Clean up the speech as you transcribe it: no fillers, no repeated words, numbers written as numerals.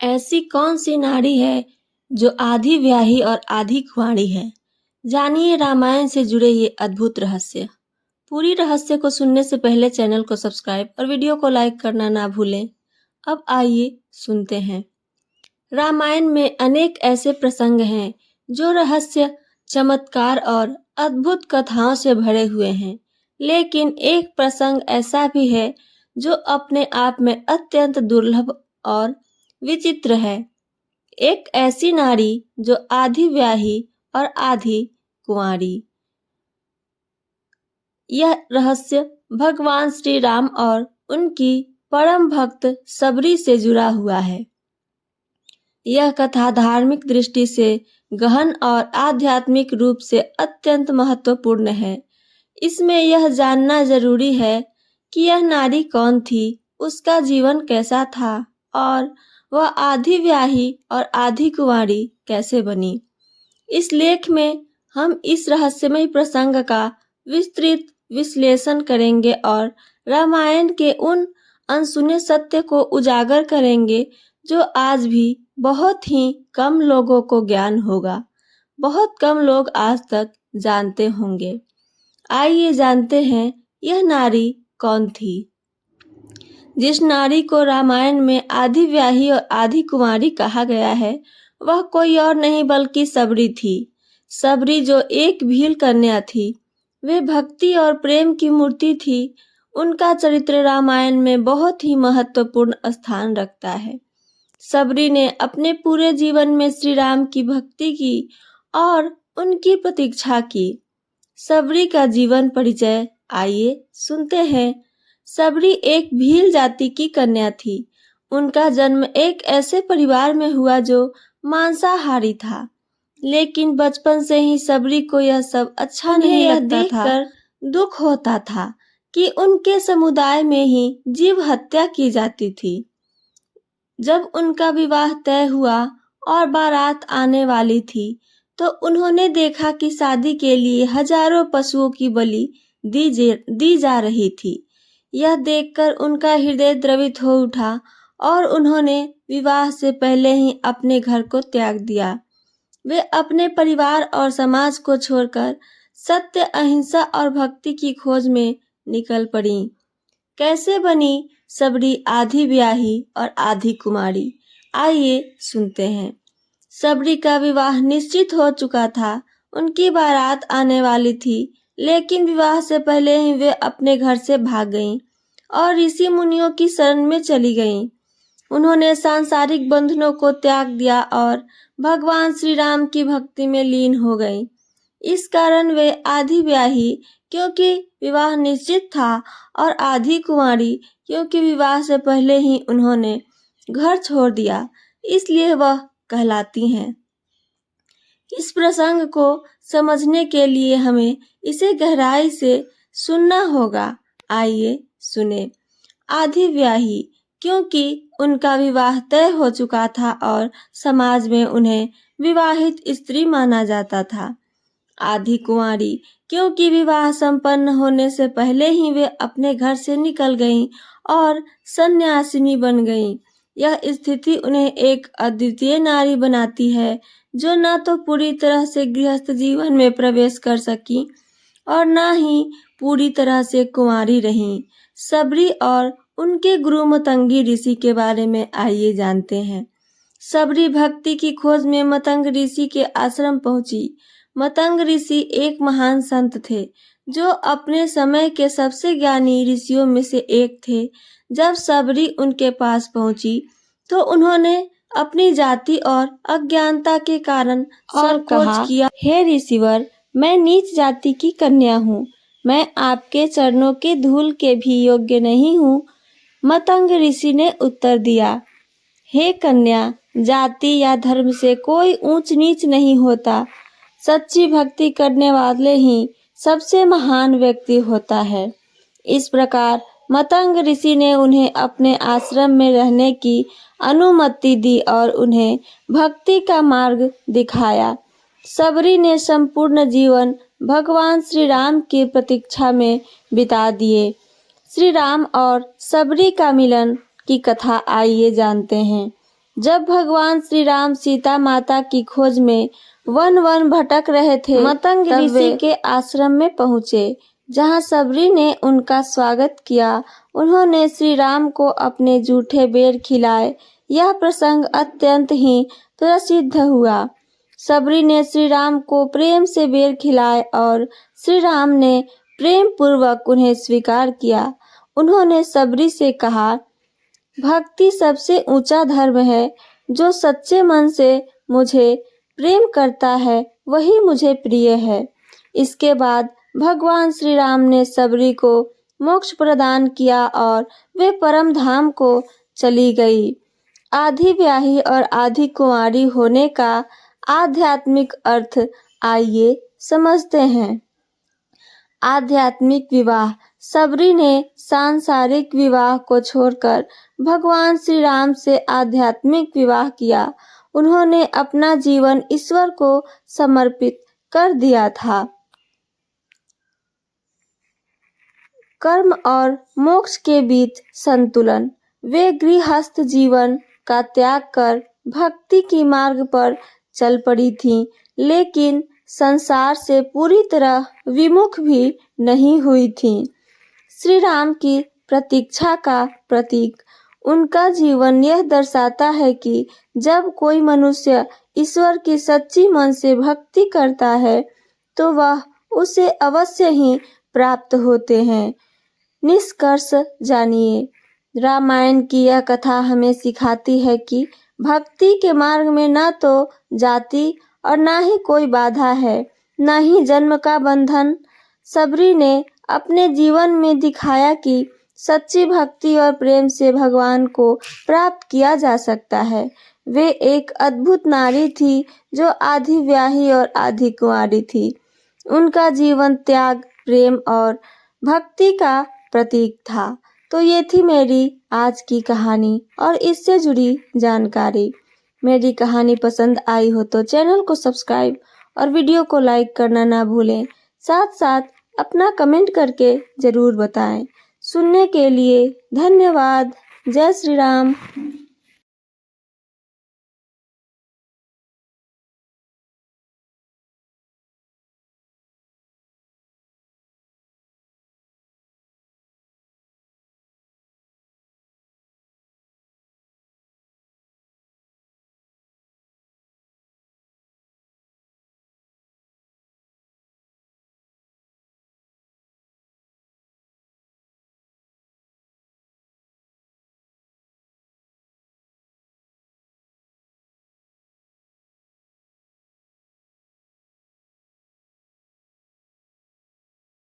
ऐसी कौन सी नारी है जो आधी ब्याही और आधी कुंवारी है? जानिए रामायण से जुड़े ये अद्भुत रहस्य। पूरी रहस्य को सुनने से पहले चैनल को सब्सक्राइब और वीडियो को लाइक करना ना भूलें। अब आइए सुनते हैं। रामायण में अनेक ऐसे प्रसंग हैं जो रहस्य, चमत्कार और अद्भुत कथाओं से भरे हुए हैं। लेकिन एक प्रसंग ऐसा भी है जो अपने आप में अत्यंत दुर्लभ और विचित्र है। एक ऐसी नारी जो आधी ब्याही और आधी कुंवारी। यह रहस्य भगवान श्री राम और उनकी परम भक्त सबरी से जुड़ा हुआ है। यह कथा धार्मिक दृष्टि से गहन और आध्यात्मिक रूप से अत्यंत महत्वपूर्ण है। इसमें यह जानना जरूरी है कि यह नारी कौन थी, उसका जीवन कैसा था और वह आधी ब्याही और आधी कुंवारी कैसे बनी। इस लेख में हम इस रहस्यमय प्रसंग का विस्तृत विश्लेषण करेंगे और रामायण के उन अनसुने सत्य को उजागर करेंगे जो आज भी बहुत ही कम लोगों को ज्ञान होगा। बहुत कम लोग आज तक जानते होंगे। आइए जानते हैं यह नारी कौन थी। जिस नारी को रामायण में आधी ब्याही और आधी कुंवारी कहा गया है, वह कोई और नहीं बल्कि सबरी थी। सबरी जो एक भील कन्या थी, वे भक्ति और प्रेम की मूर्ति थी। उनका चरित्र रामायण में बहुत ही महत्वपूर्ण स्थान रखता है। सबरी ने अपने पूरे जीवन में श्री राम की भक्ति की और उनकी प्रतीक्षा की। सबरी का जीवन परिचय आइए सुनते हैं। सबरी एक भील जाति की कन्या थी। उनका जन्म एक ऐसे परिवार में हुआ जो मांसाहारी था, लेकिन बचपन से ही सबरी को यह सब अच्छा नहीं लगता था। दुख होता था कि उनके समुदाय में ही जीव हत्या की जाती थी। जब उनका विवाह तय हुआ और बारात आने वाली थी, तो उन्होंने देखा कि शादी के लिए हजारों पशुओं की बलि दी जा रही थी। यह देखकर उनका हृदय द्रवित हो उठा और उन्होंने विवाह से पहले ही अपने घर को त्याग दिया। वे अपने परिवार और समाज को छोड़कर सत्य, अहिंसा और भक्ति की खोज में निकल पड़ी। कैसे बनी सबरी आधी ब्याही और आधी कुंवारी? आइए सुनते हैं। सबरी का विवाह निश्चित हो चुका था। उनकी बारात आने वाली थी, लेकिन विवाह से पहले ही वे अपने घर से भाग गईं और ऋषि मुनियों की शरण में चली गईं। उन्होंने सांसारिक बंधनों को त्याग दिया और भगवान श्री राम की भक्ति में लीन हो गईं। इस कारण वे आधी ब्याही क्योंकि विवाह निश्चित था और आधी कुंवारी क्योंकि विवाह से पहले ही उन्होंने घर छोड़ दिया, इसलिए वह कहलाती हैं। इस प्रसंग को समझने के लिए हमें इसे गहराई से सुनना होगा। आइए सुने। आधी ब्याही क्योंकि उनका विवाह तय हो चुका था और समाज में उन्हें विवाहित स्त्री माना जाता था। आधी कुंवारी क्योंकि विवाह संपन्न होने से पहले ही वे अपने घर से निकल गईं और सन्यासिनी बन गईं। यह स्थिति उन्हें एक अद्वितीय नारी बनाती है, जो न तो पूरी तरह से गृहस्थ जीवन में प्रवेश कर सकी और न ही पूरी तरह से कुंवारी रहीं। सबरी और उनके गुरु मतंगी ऋषि के बारे में आइए जानते हैं। सबरी भक्ति की खोज में मतंग ऋषि के आश्रम पहुंची। मतंग ऋषि एक महान संत थे, जो अपने समय के सबसे ज्ञानी ऋषियों में से एक थे। जब सबरी उनके पास पहुंची, तो उन्होंने अपनी जाति और अज्ञानता के कारण संकोच किया। हे ऋषिवर, मैं नीच जाति की कन्या हूँ। मैं आपके चरणों के धूल के भी योग्य नहीं हूँ। मतंग ऋषि ने उत्तर दिया, हे कन्या, जाति या धर्म से कोई ऊंच नीच नहीं होता। सच्ची भक्ति करने वाले ही सबसे महान व्यक्ति होता है। इस प्रकार मतंग ऋषि ने उन्हें अपने आश्रम में रहने की अनुमति दी और उन्हें भक्ति का मार्ग दिखाया। सबरी ने संपूर्ण जीवन भगवान श्री राम की प्रतीक्षा में बिता दिए। श्री राम और सबरी का मिलन की कथा आइए जानते हैं। जब भगवान श्री राम सीता माता की खोज में वन वन भटक रहे थे, मतंग ऋषि के आश्रम में पहुँचे, जहाँ सबरी ने उनका स्वागत किया। उन्होंने श्री राम को अपने जूठे बेर खिलाए। यह प्रसंग अत्यंत ही प्रसिद्ध हुआ। सबरी ने श्री राम को प्रेम से बेर खिलाए और श्री राम ने प्रेम पूर्वक उन्हें स्वीकार किया। उन्होंने सबरी से कहा, भक्ति सबसे ऊंचा धर्म है। जो सच्चे मन से मुझे प्रेम करता है वही मुझे प्रिय है। इसके बाद भगवान श्री राम ने सबरी को मोक्ष प्रदान किया और वे परम धाम को चली गई। आधी ब्याही और आधी कुंवारी होने का आध्यात्मिक अर्थ आइए समझते हैं। आध्यात्मिक विवाह। सबरी ने सांसारिक विवाह को छोड़कर भगवान श्री राम से आध्यात्मिक विवाह किया। उन्होंने अपना जीवन ईश्वर को समर्पित कर दिया था। कर्म और मोक्ष के बीच संतुलन। वे गृहस्थ जीवन का त्याग कर भक्ति की मार्ग पर चल पड़ी थीं, लेकिन संसार से पूरी तरह विमुख भी नहीं हुई थीं। श्री राम की प्रतीक्षा का प्रतीक। उनका जीवन यह दर्शाता है कि जब कोई मनुष्य ईश्वर की सच्ची मन से भक्ति करता है तो वह उसे अवश्य ही प्राप्त होते हैं। निष्कर्ष जानिए। रामायण की यह कथा हमें सिखाती है कि भक्ति के मार्ग में न तो जाति और न ही कोई बाधा है, न ही जन्म का बंधन। सबरी ने अपने जीवन में दिखाया कि सच्ची भक्ति और प्रेम से भगवान को प्राप्त किया जा सकता है। वे एक अद्भुत नारी थी जो आधी ब्याही और आधी कुंवारी थी। उनका जीवन त्याग, प्रेम और भक्ति का प्रतीक था। तो ये थी मेरी आज की कहानी और इससे जुड़ी जानकारी। मेरी कहानी पसंद आई हो तो चैनल को सब्सक्राइब और वीडियो को लाइक करना ना भूलें। साथ साथ अपना कमेंट करके ज़रूर बताएं। सुनने के लिए धन्यवाद। जय श्री राम।